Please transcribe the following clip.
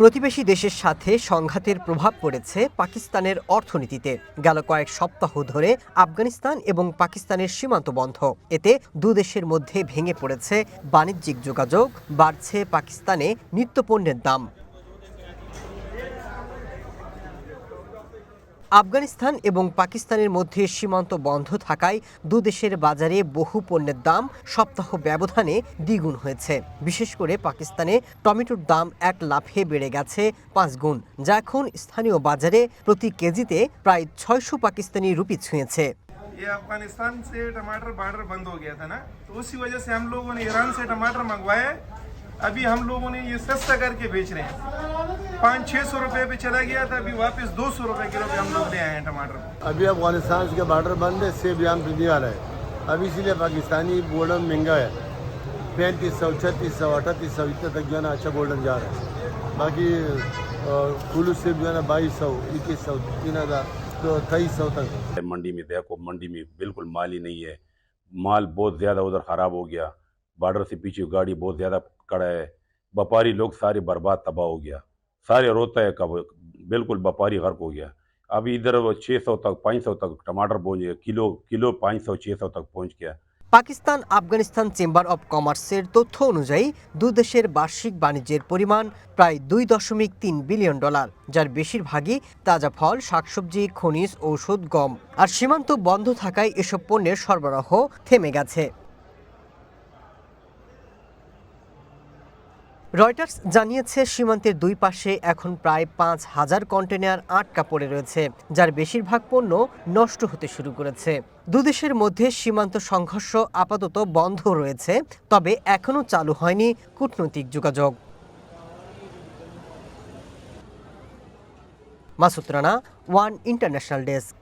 প্রতিবেশী দেশের সাথে সংঘাতের প্রভাব পড়েছে পাকিস্তানের অর্থনীতিতে। গেল কয়েক সপ্তাহ ধরে আফগানিস্তান এবং পাকিস্তানের সীমান্ত বন্ধ। এতে দুদেশের মধ্যে ভেঙে পড়েছে বাণিজ্যিক যোগাযোগ, বাড়ছে পাকিস্তানে নিত্যপণ্যের দাম। আফগানিস্তান এবং পাকিস্তানের মধ্যে সীমান্ত বন্ধ থাকায় দুদেশের বাজারে বহু পণ্যের দাম সপ্তাহ ব্যবধানে দ্বিগুণ হয়েছে। বিশেষ করে পাকিস্তানে টমেটোর দাম এক লাফে বেড়ে গেছে 5 গুণ, যা এখন স্থানীয় বাজারে প্রতি কেজিতে প্রায় 600 পাকিস্তানি রুপি ছুঁয়েছে। ये अफगानिस्तान से टमाटर बॉर्डर बंद हो गया था ना, तो उसी वजह से हम लोगों ने ईरान से टमाटर मंगवाया। अभी हम लोगों ने ये सस्ता करके बेच रहे हैं। 500-600 रुपए पे चला गया था, अभी वापस 200 रुपए किलो पे हम लोग ले आए हैं टमाटर। अभी अफगानिस्तान के बॉर्डर बंद है, सेब यहाँ पे नहीं आ रहा है। अभी इसीलिए पाकिस्तानी गोल्डन महंगा है। 3500, 3600, 3800 इतने तक जो है ना अच्छा गोल्डन जा रहा है। बाकी कुल्लू सेब जो है ना 2200, 2100, 3000 तो 2300 तक। मंडी में देखो, मंडी में बिल्कुल माल ही नहीं है। माल बहुत ज़्यादा उधर ख़राब हो गया। बॉर्डर से पीछे गाड़ी बहुत ज़्यादा खड़ा है। व्यापारी लोग सारे बर्बाद तबाह हो गया। सारे रोता है कब बिल्कुल व्यापारी गर्क हो गया। अभी इधर 600 तक 500 तक टमाटर पहुँच गया। किलो 500-600 तक पहुँच गया। পাকিস্তান আফগানিস্তান চেম্বার অব কমার্সের তথ্য অনুযায়ী দুদেশের বার্ষিক বাণিজ্যের পরিমাণ প্রায় $2.3 বিলিয়ন, যার বেশিরভাগই তাজা ফল, শাকসবজি, খনিজ, ঔষধ, গম। আর সীমান্ত বন্ধ থাকায় এসব পণ্যের সরবরাহ থেমে গেছে। রয়টার্স জানিয়েছে, সীমান্তের দুই পাশে এখন প্রায় 5,000 কন্টেইনার আটকা পড়ে রয়েছে, যার বেশিরভাগ পণ্য নষ্ট হতে শুরু করেছে। দুদেশের মধ্যে সীমান্ত সংঘর্ষ আপাতত বন্ধ রয়েছে, তবে এখনও চালু হয়নি কূটনৈতিক যোগাযোগ। Masud Rana, one international desk.